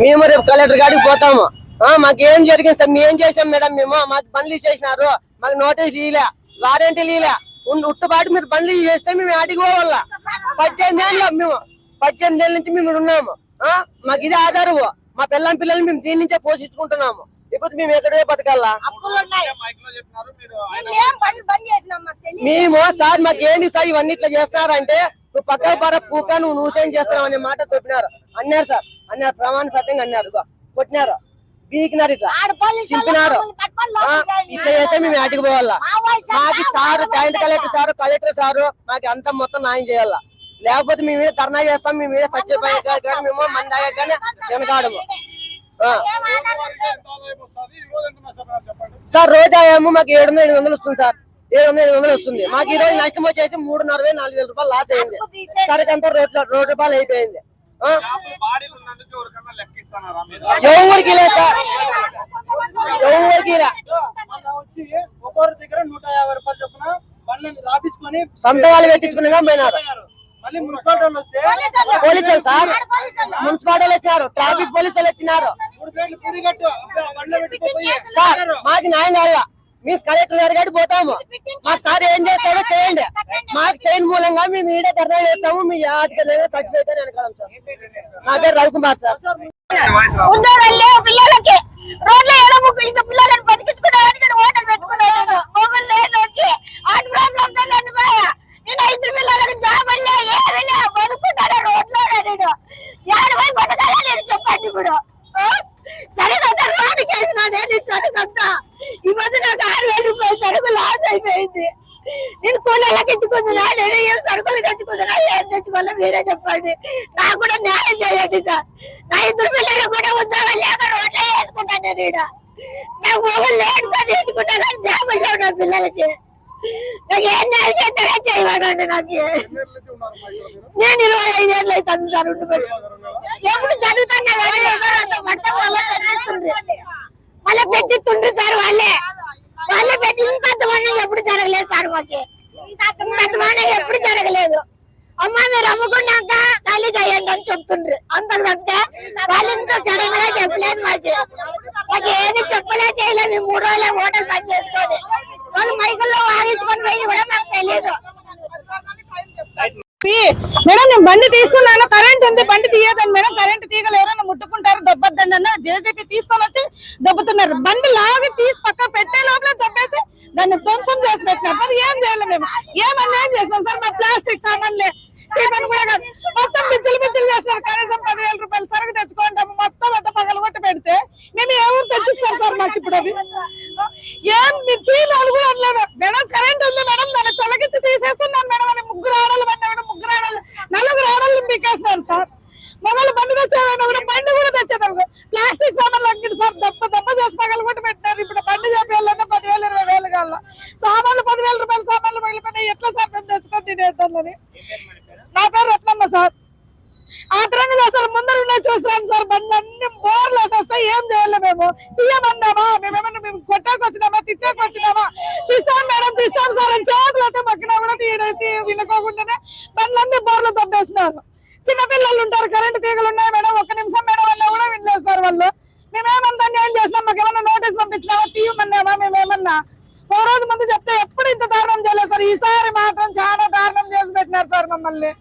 మేము రేపు కలెక్టర్ గారికి పోతాము. మాకేం జరిగింది సార్, మేము ఏం చేసాం మేడం? మేము మాకు బండ్లు చేసినారు, మాకు నోటీస్ ఇలే, వారంటీ ఇలే, ఉట్టుబాటు మీరు బండ్లు చేస్తే మేము ఆడికి పోవాల. 18 ఏళ్ళు మేము 18 ఏళ్ళ నుంచి మేము ఉన్నాము. మాకు ఇదే ఆధారం. మా పిల్లలు మేము దీని నుంచే పోషించుకుంటున్నాము. ఇప్పుడు మేము ఎక్కడే బతకాలా? మేము సార్ మాకేంటి సార్ ఇవన్నీ ఇట్లా చేస్తారంటే నువ్వు పక్క పర పూక నువ్వు న్యూసేం చేస్తున్నావు అనే మాట చెప్పినారు. అన్నారు సార్, అన్నారు ప్రమాణ సత్యంగా అన్నారు. కొట్టినారు, బీకినారు, ఇట్లా చింపినారు. ఇట్లా చేస్తే మేము ఆటికి పోవాలా. మాకు సారు జాయింట్ కలెక్టర్ సారు మాకు అంతా మొత్తం న్యాయం చేయాలా. లేకపోతే మేము ధర్నా చేస్తాం, మేము సత్యపోయే కానీ మేము మంది దాకా కానీ వెనకాడము. సార్ రోజు ఏమో మాకు 700-800 వస్తుంది సార్, 700-800 వస్తుంది. మాకు ఈ రోజు నష్టం వచ్చేసి 340,000-4,000 రూపాయలు లాస్ అయింది. సరికంతా రోడ్డు రూపాయలు అయిపోయింది. ఎవరికి లేదు సార్, ఎవరికి ఒక్కొక్కరి దగ్గర 150 రూపాయలు చొప్పున బండ్లని రాపించుకొని సంతకాలు పెట్టించుకుని పోయినారు. మళ్ళీ మున్సిపాలిటీ వాళ్ళు వస్తే పోలీసులు సార్, మున్సిపాలిటీ వాళ్ళు వచ్చారు, ట్రాఫిక్ పోలీసులు వచ్చినారు. సార్ మాకు న్యాయం కావాలా. మీ కలెక్టర్ గారికి పోతాము, మాకు సార్ ఏం చేస్తారో చేయండి. మాకు చేయని మూలంగా మేము ఈడే ధర్నా చేస్తాము. మీ ఆటకి సర్టిఫికేట్ వెనకాలం సార్. నా పేరు రవికుమార్ సార్. ఉద్యోగాలు లేవు పిల్లలకి, రోడ్లో ఏదో ఇంకా పిల్లలను బతికించుకున్నానికి హోటల్ పెట్టుకున్నాను. మొగులు లేని ఆట ప్రాబ్లంతో చనిపోయా. నేను 5 పిల్లలకి జాబ్ వెళ్ళా, ఏమి లే, బతుకుంటాను రోడ్లో. నేను ఏడవై బతకాల నేను చెప్పండి. ఇప్పుడు సరికొంత రోడ్డుకి వేసినా నేను సరికొంత. ఈ మధ్య నాకు 6,000 రూపాయలు సరుకు లాస్ అయిపోయింది. నేను కూలీలకు ఇచ్చుకుంటున్నా, నేను ఏం సరుకులు తెచ్చుకుంటున్నా, ఏం తెచ్చుకోవాలో మీరే చెప్పండి. నాకు కూడా న్యాయం చేయండి సార్. నా 2 పిల్లలు కూడా ఉద్యోగం లేక రోడ్లో వేసుకుంటాను. నేను ఈడ నాకు మొగలు లేడు సార్, వేసుకుంటాను కానీ జాబులు లేవు నా పిల్లలకి. నాకు ఏం న్యాయం చేస్తారో చేయమండి. నాకు నేను 25 ఏళ్ళు అవుతుంది సార్ ఉండిపోయి. ఎప్పుడు చదువుతున్నా కానీ మొత్తం మళ్ళీ పెట్టిస్తుండ్రు సార్. వాళ్ళే పెట్టి ఇంత అధ్వానం ఎప్పుడు జరగలేదు సార్. మాకు ఇంత అధ్వానం ఎప్పుడు జరగలేదు. అమ్మ మీరు అమ్ముకున్నాక ఖాళీ చేయండి అని చెప్తుండ్రు. అంతకంటే వాళ్ళు ఇంత సడన్ గా చెప్పలేదు. మాకు ఏది చెప్పలే, చేయలేదు. మేము 3 రోజులే హోటల్ పని చేసుకొని వాళ్ళు మైకుల్లో వాగించుకొని పోయి కూడా మాకు తెలియదు. మేడం నేను బండి తీస్తున్నాను, కరెంట్ ఉంది, బండి తీయదని మేడం. కరెంట్ తీగలు ఎవరైనా ముట్టుకుంటారు, దొబ్బద్దని అన్న జేసీపీ తీసుకొని వచ్చి దొబ్బుతున్నారు. బండి లాగి తీసి పక్క పెట్టే లోపల దొబ్బేసి దాన్ని ధ్వంసం చేసి పెట్టినారు సార్. ఏం చేయాలి మేము? ఏమన్యాయం చేస్తాం సార్? మా ప్లాస్టిక్ సామాన్లే టిఫిన్ కూడా కాదు, మొత్తం బిజ్జలు చేస్తారు. కనీసం 10,000 రూపాయలు సరుకు తెచ్చుకుంటాము, మొత్తం అంత పగలగొట్టి పెడితే మేము ఎవరు తెచ్చిస్తారు సార్? మాకు ఇప్పుడు అవి ఏం తీయాలి కూడా అనలేదు మేడం. కరెంట్ ఉంది మేడం, దాన్ని తొలగించి తీసేస్తున్నాను మేడం అని 3 ఆడలు పడ్డా కూడా 4 ఆడలు పీకేస్తున్నారు సార్. మొగలు బండి తెచ్చామైనా కూడా బండి కూడా తెచ్చేదానికి ప్లాస్టిక్ సామాన్లు అగ్గిడి సార్ దెబ్బ చేసి పగలు కూడా పెట్టినారు. ఇప్పుడు బండి చేపేయాలన్నా 10,000 20,000 కల్లా సామాన్లు 10,000 రూపాయల సామాన్లు పగిలిపోయినాయి. ఎట్లా సార్ మేము తెచ్చుకొని తినేద్దామని. నా పేరు రత్నమ్మ సార్. ఆ తరంగా అసలు ముందర చూస్తున్నాం సార్. బండ్లు అన్ని బోర్లు వేసేస్తాయి. ఏం చేయాలి మేము? తీయమన్నామా? మేమేమన్నా మేము కొట్టాకు వచ్చినామా తిట్టాకు వచ్చినామా? తీస్తాం మేడం తీస్తాం సార్ అని చేతులు అయితే మక్కినా కూడా వినుకోకుండానే బండ్లన్నీ బోర్లు దొబ్బేస్తున్నారు. చిన్నపిల్లలు ఉంటారు, కరెంటు తీగలు ఉన్నాయి మేడం, 1 నిమిషం మేడం అన్నా కూడా వినలేస్తారు వాళ్ళు. మేమేమంతా అన్యాయం చేసినాం? మాకేమన్నా నోటీస్ పంపించినామా? తీయమన్నామా? మేమేమన్నా ఓ రోజు ముందు చెప్తే ఎప్పుడు ఇంత దారుణం చేయలేదు సార్. ఈసారి మాత్రం చాలా దారుణం చేసి పెట్టినారు సార్ మమ్మల్ని.